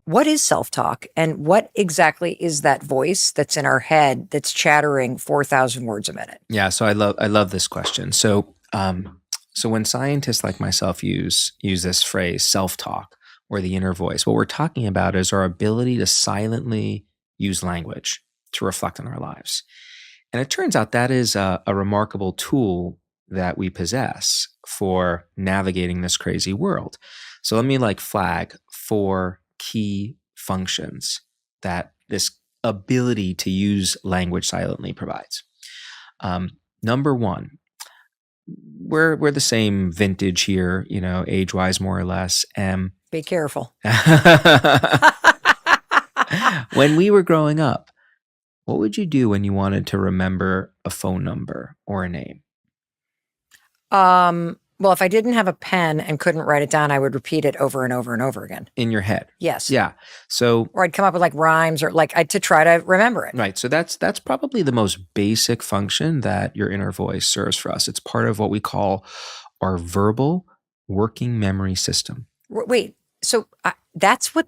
what is self-talk and what exactly is that voice that's in our head that's chattering 4,000 words a minute? Yeah, so I love this question. So when scientists like myself use this phrase self-talk or the inner voice, what we're talking about is our ability to silently use language to reflect on our lives. And it turns out that is a remarkable tool that we possess for navigating this crazy world. So let me flag 4 key functions that this ability to use language silently provides. Number 1, we're the same vintage here, age-wise more or less. Be careful. When we were growing up, what would you do when you wanted to remember a phone number or a name? Well, if I didn't have a pen and couldn't write it down, I would repeat it over and over and over again. In your head? Yes. Yeah. So, or I'd come up with rhymes or to try to remember it. Right. So that's probably the most basic function that your inner voice serves for us. It's part of what we call our verbal working memory system. Wait, so that's what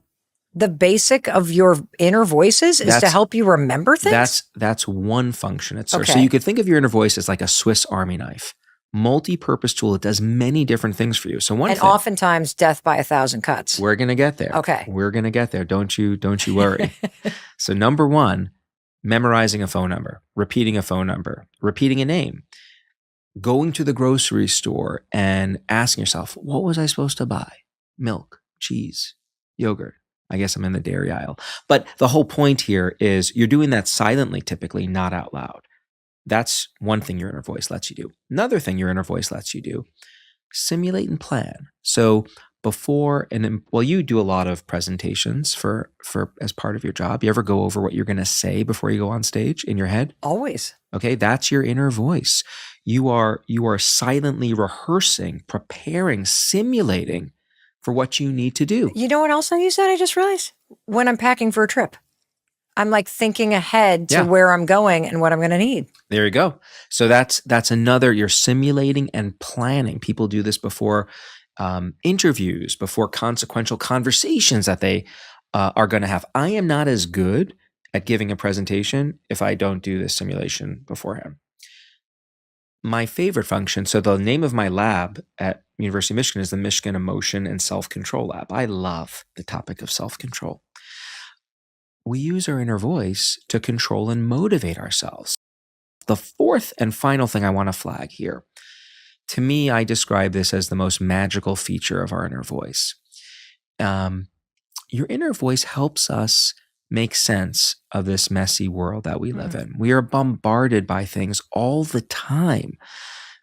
the basic of your inner voice is to help you remember things? That's one function it serves. Okay. So you could think of your inner voice as like a Swiss Army knife. Multi-purpose tool. It does many different things for you. So oftentimes death by 1,000 cuts. We're going to get there. Okay. We're going to get there. Don't you worry. So number 1, memorizing a phone number, repeating a phone number, repeating a name, going to the grocery store and asking yourself, what was I supposed to buy? Milk, cheese, yogurt. I guess I'm in the dairy aisle. But the whole point here is you're doing that silently, typically, not out loud. That's one thing your inner voice lets you do. Another thing your inner voice lets you do, simulate and plan. So you do a lot of presentations for as part of your job. You ever go over what you're going to say before you go on stage in your head? Always. Okay, that's your inner voice. You are silently rehearsing, preparing, simulating for what you need to do. You know what else I use that? I just realized when I'm packing for a trip. I'm thinking ahead to where I'm going and what I'm going to need. There you go. So that's another, you're simulating and planning. People do this before interviews, before consequential conversations that they are going to have. I am not as good at giving a presentation if I don't do this simulation beforehand. My favorite function, so the name of my lab at University of Michigan is the Michigan Emotion and Self-Control Lab. I love the topic of self-control. We use our inner voice to control and motivate ourselves. The 4th and final thing I want to flag here, to me, I describe this as the most magical feature of our inner voice. Your inner voice helps us make sense of this messy world that we live in. We are bombarded by things all the time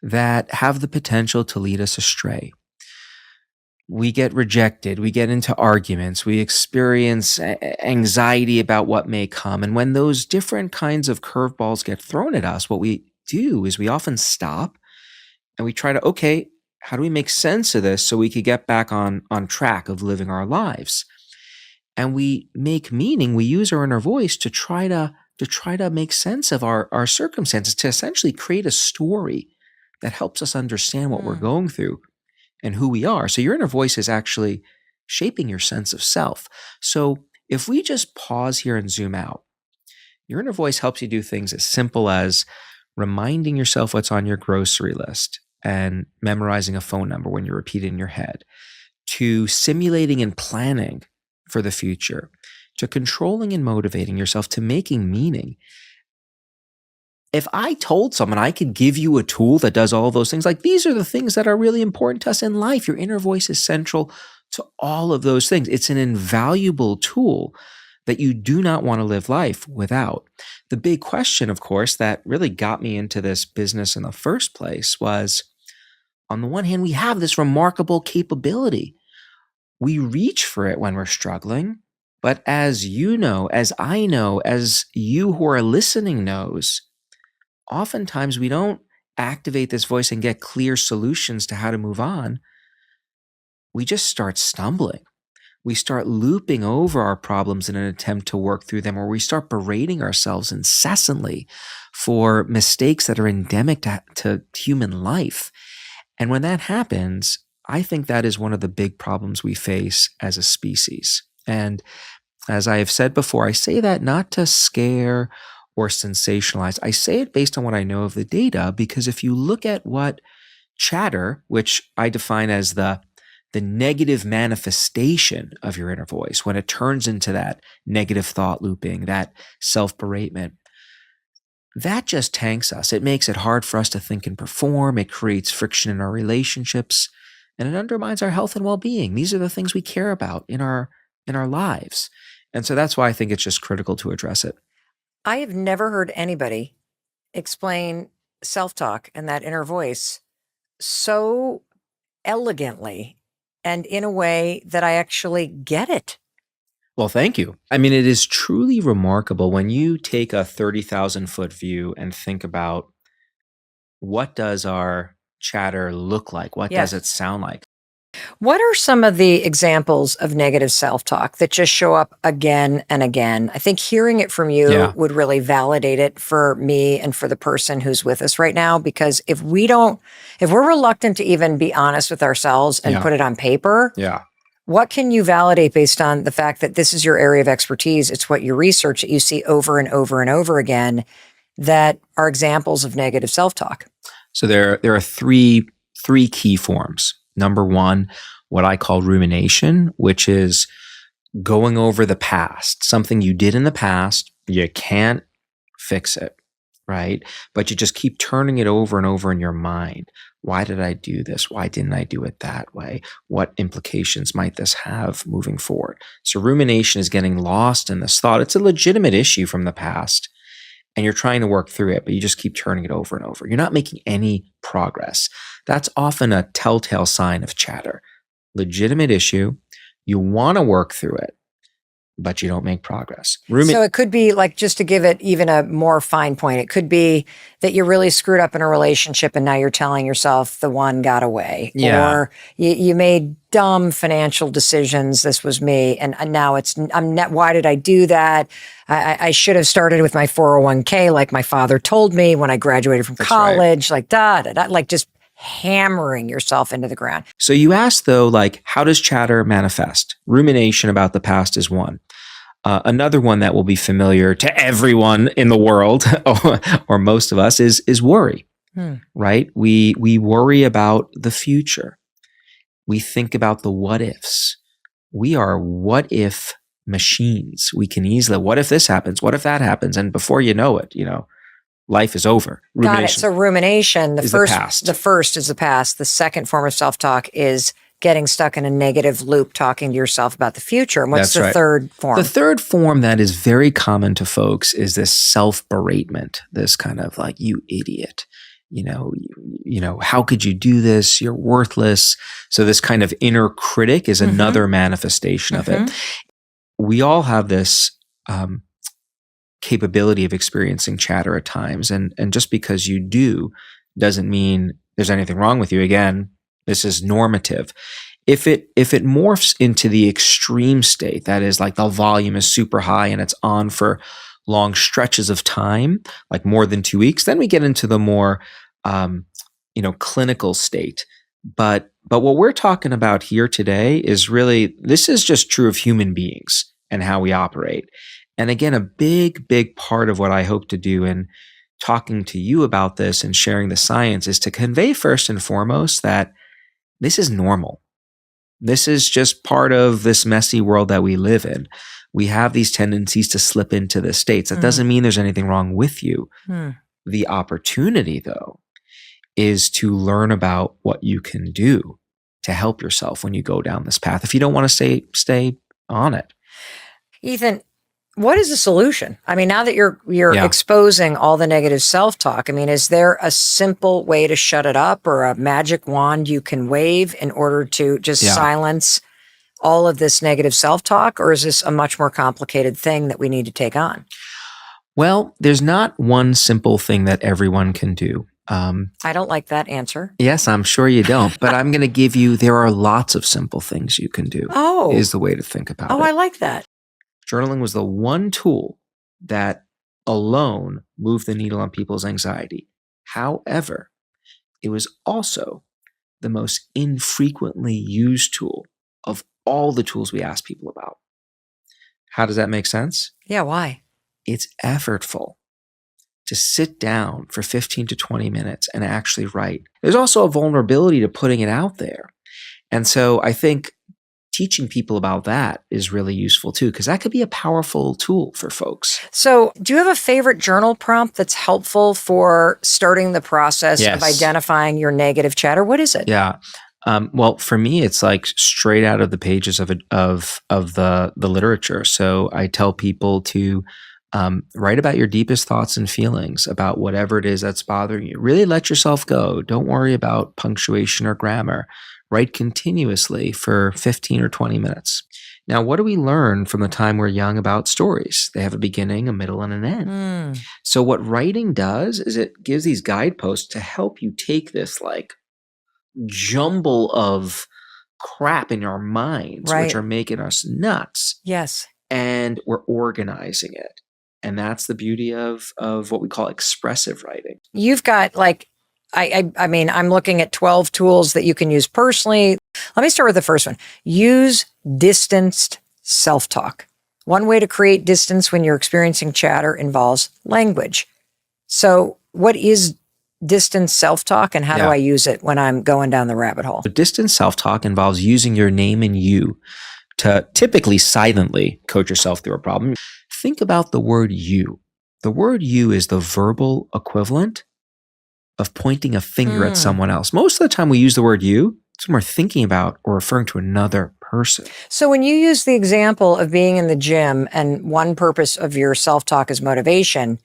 that have the potential to lead us astray. We get rejected, we get into arguments, we experience anxiety about what may come. And when those different kinds of curveballs get thrown at us, what we do is we often stop and we try to, okay, how do we make sense of this so we could get back on track of living our lives? And we make meaning, we use our inner voice to try to make sense of our circumstances, to essentially create a story that helps us understand what we're going through and who we are. So your inner voice is actually shaping your sense of self. So if we just pause here and zoom out, your inner voice helps you do things as simple as reminding yourself what's on your grocery list and memorizing a phone number when you repeat it in your head, to simulating and planning for the future, to controlling and motivating yourself, to making meaning. If I told someone I could give you a tool that does all of those things, these are the things that are really important to us in life. Your inner voice is central to all of those things. It's an invaluable tool that you do not want to live life without. The big question, of course, that really got me into this business in the first place was, on the one hand, we have this remarkable capability. We reach for it when we're struggling, but as you know, as I know, as you who are listening knows, oftentimes we don't activate this voice and get clear solutions to how to move on. We just start stumbling. We start looping over our problems in an attempt to work through them, or we start berating ourselves incessantly for mistakes that are endemic to human life. And when that happens, I think that is one of the big problems we face as a species. And as I have said before, I say that not to scare or sensationalize. I say it based on what I know of the data, because if you look at what chatter, which I define as the negative manifestation of your inner voice, when it turns into that negative thought looping, that self-beratement, that just tanks us. It makes it hard for us to think and perform. It creates friction in our relationships, and it undermines our health and well-being. These are the things we care about in our lives. And so that's why I think it's just critical to address it. I have never heard anybody explain self-talk and that inner voice so elegantly and in a way that I actually get it. Well, thank you. I mean, it is truly remarkable when you take a 30,000 foot view and think about, what does our chatter look like? What does it sound like? What are some of the examples of negative self-talk that just show up again and again? I think hearing it from you would really validate it for me and for the person who's with us right now, because if we're reluctant to even be honest with ourselves and put it on paper, what can you validate based on the fact that this is your area of expertise? It's what you research, that you see over and over and over again, that are examples of negative self-talk. So there are three key forms. Number one, what I call rumination, which is going over the past, something you did in the past. You can't fix it, right? But you just keep turning it over and over in your mind. Why did I do this? Why didn't I do it that way? What implications might this have moving forward? So rumination is getting lost in this thought. It's a legitimate issue from the past, and you're trying to work through it, but you just keep turning it over and over. You're not making any progress. That's often a telltale sign of chatter. Legitimate issue. You want to work through it, but you don't make progress. So it could be like, just to give it even a more fine point, it could be that you really screwed up in a relationship and now you're telling yourself the one got away. Or you made dumb financial decisions. This was me. And now why did I do that? I should have started with my 401k like my father told me when I graduated from college, like like just hammering yourself into the ground. So you asked though, like, how does chatter manifest? Rumination about the past is one. Another one that will be familiar to everyone in the world, or most of us, is worry, right? We worry about the future. We think about the what ifs. We are what if machines. We can easily, what if this happens? What if that happens? And before you know it, life is over. Got it. So rumination, the first is the past. The second form of self-talk is getting stuck in a negative loop, talking to yourself about the future. And what's the third form? The third form that is very common to folks is this self-beratement, this kind of like, you idiot, how could you do this? You're worthless. So this kind of inner critic is another manifestation of it. We all have this capability of experiencing chatter at times. And just because you do doesn't mean there's anything wrong with you. Again, this is normative. If it morphs into the extreme state, that is like the volume is super high and it's on for long stretches of time, like more than 2 weeks, then we get into the more, clinical state. But what we're talking about here today is really, this is just true of human beings and how we operate. And again, a big, big part of what I hope to do in talking to you about this and sharing the science is to convey first and foremost that this is normal. This is just part of this messy world that we live in. We have these tendencies to slip into the states. That doesn't mean there's anything wrong with you. The opportunity, though, is to learn about what you can do to help yourself when you go down this path, if you don't want to stay on it. Ethan, what is the solution? I mean, now that you're exposing all the negative self-talk, I mean, is there a simple way to shut it up, or a magic wand you can wave in order to just silence all of this negative self-talk? Or is this a much more complicated thing that we need to take on? Well, there's not one simple thing that everyone can do. I don't like that answer. Yes, I'm sure you don't. But I'm going to give you, there are lots of simple things you can do. Is the way to think about it. I like that. Journaling was the one tool that alone moved the needle on people's anxiety. However, it was also the most infrequently used tool of all the tools we ask people about. How does that make sense? Yeah, why? It's effortful to sit down for 15 to 20 minutes and actually write. There's also a vulnerability to putting it out there. And so I think teaching people about that is really useful too, because that could be a powerful tool for folks. So do you have a favorite journal prompt that's helpful for starting the process of identifying your negative chatter? What is it? Yeah. Well, for me, it's like straight out of the pages of the literature. So I tell people to write about your deepest thoughts and feelings about whatever it is that's bothering you. Really let yourself go. Don't worry about punctuation or grammar. Write continuously for 15 or 20 minutes. Now, what do we learn from the time we're young about stories? They have a beginning, a middle, and an end. So what writing does is it gives these guideposts to help you take this like jumble of crap in our minds, which are making us nuts. Yes. And we're organizing it. And that's the beauty of what we call expressive writing. You've got like, I mean, I'm looking at 12 tools that you can use personally. Let me start with the first one. Use distanced self-talk. One way to create distance when you're experiencing chatter involves language. So what is distanced self-talk and how do I use it when I'm going down the rabbit hole? So distanced self-talk involves using your name and you to typically silently coach yourself through a problem. Think about the word you. The word you is the verbal equivalent of pointing a finger at someone else. Most of the time we use the word you, it's when we're thinking about or referring to another person. So when you use the example of being in the gym and one purpose of your self-talk is motivation,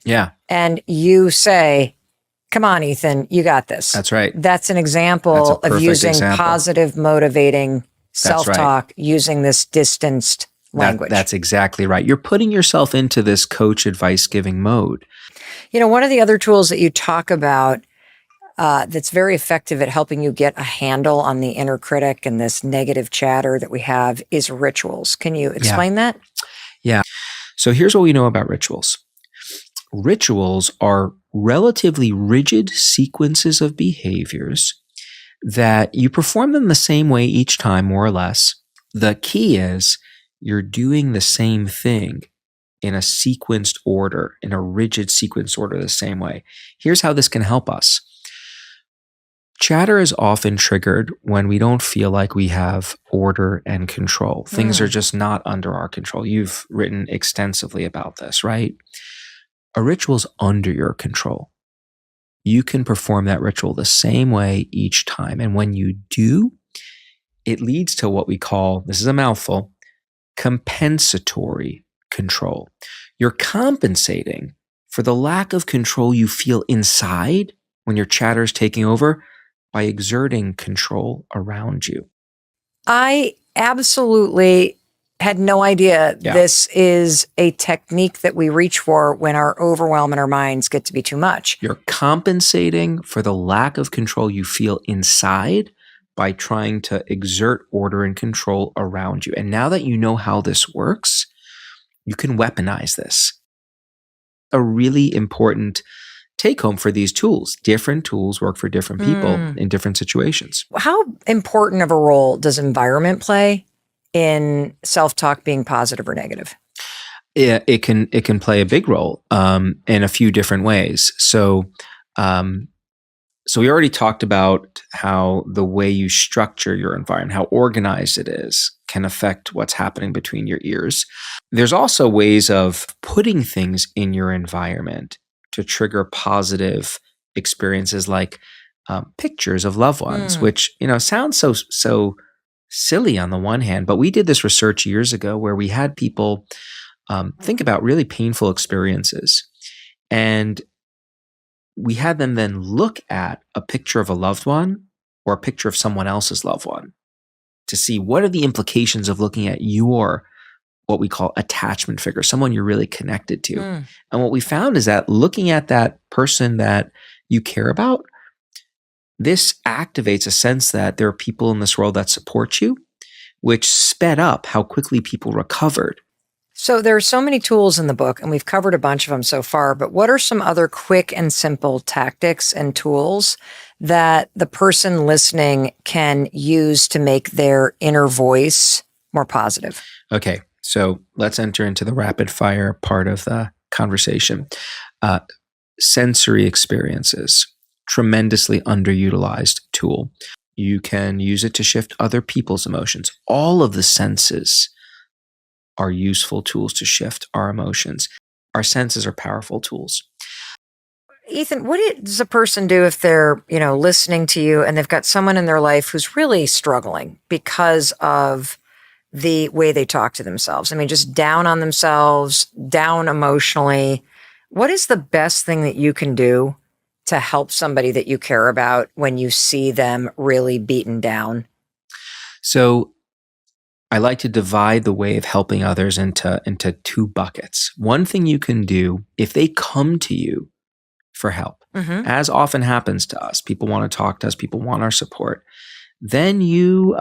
and you say, come on, Ethan, you got this. That's right. That's an example of using positive, motivating self-talk using this distanced language. That's exactly right. You're putting yourself into this coach advice giving mode. You know, one of the other tools that you talk about that's very effective at helping you get a handle on the inner critic and this negative chatter that we have is rituals. Can you explain that? Yeah. So here's what we know about rituals. Rituals are relatively rigid sequences of behaviors that you perform them the same way each time, more or less. The key is you're doing the same thing in a sequenced order, in a rigid sequenced order the same way. Here's how this can help us. Chatter is often triggered when we don't feel like we have order and control. Things are just not under our control. You've written extensively about this, right? A ritual is under your control. You can perform that ritual the same way each time. And when you do, it leads to what we call, this is a mouthful, compensatory control. You're compensating for the lack of control you feel inside when your chatter is taking over by exerting control around you. I absolutely had no idea this is a technique that we reach for when our overwhelm and our minds get to be too much. You're compensating for the lack of control you feel inside by trying to exert order and control around you. And now that you know how this works, you can weaponize this. A really important take home for these tools. Different tools work for different people in different situations. How important of a role does environment play in self-talk being positive or negative? It can play a big role in a few different ways. So we already talked about how the way you structure your environment, how organized it is, can affect what's happening between your ears. There's also ways of putting things in your environment to trigger positive experiences, like pictures of loved ones, which sounds so silly on the one hand, but we did this research years ago where we had people think about really painful experiences, and we had them then look at a picture of a loved one or a picture of someone else's loved one to see what are the implications of looking at your what we call attachment figure, someone you're really connected to. And what we found is that looking at that person that you care about, this activates a sense that there are people in this world that support you, which sped up how quickly people recovered. So there are so many tools in the book, and we've covered a bunch of them so far, but what are some other quick and simple tactics and tools that the person listening can use to make their inner voice more positive? Okay. So let's enter into the rapid fire part of the conversation. Sensory experiences, tremendously underutilized tool. You can use it to shift other people's emotions. All of the senses are useful tools to shift our emotions. Our senses are powerful tools. Ethan, what does a person do if they're, listening to you and they've got someone in their life who's really struggling because of the way they talk to themselves? I mean, just down on themselves, down emotionally. What is the best thing that you can do to help somebody that you care about when you see them really beaten down? So I like to divide the way of helping others into two buckets. One thing you can do if they come to you for help, as often happens to us, people want to talk to us, people want our support, then you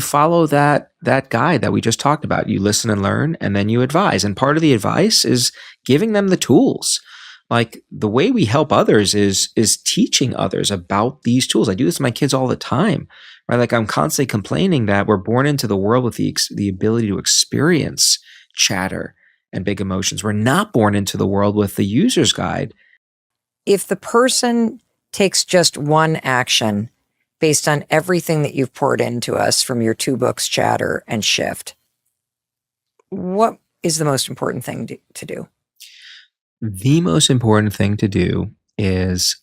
follow that guide that we just talked about. You listen and learn, and then you advise. And part of the advice is giving them the tools. Like the way we help others is teaching others about these tools. I do this with my kids all the time, right? Like I'm constantly complaining that we're born into the world with the ability to experience chatter and big emotions. We're not born into the world with the user's guide. If the person takes just one action based on everything that you've poured into us from your 2 books, Chatter and Shift, what is the most important thing to do? The most important thing to do is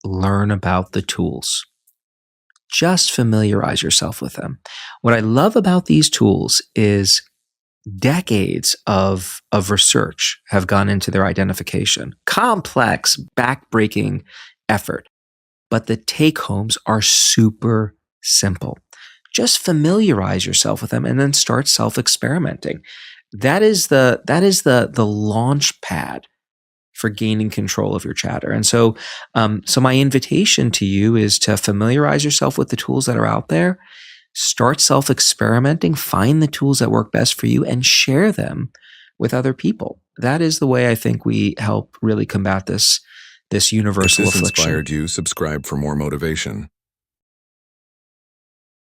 learn about the tools. Just familiarize yourself with them. What I love about these tools is decades of research have gone into their identification. Complex, backbreaking effort. But the take-homes are super simple. Just familiarize yourself with them and then start self-experimenting. That is the launch pad for gaining control of your chatter. And so my invitation to you is to familiarize yourself with the tools that are out there, start self-experimenting, find the tools that work best for you, and share them with other people. That is the way I think we help really combat this universal affliction. If this inspired you, subscribe for more motivation.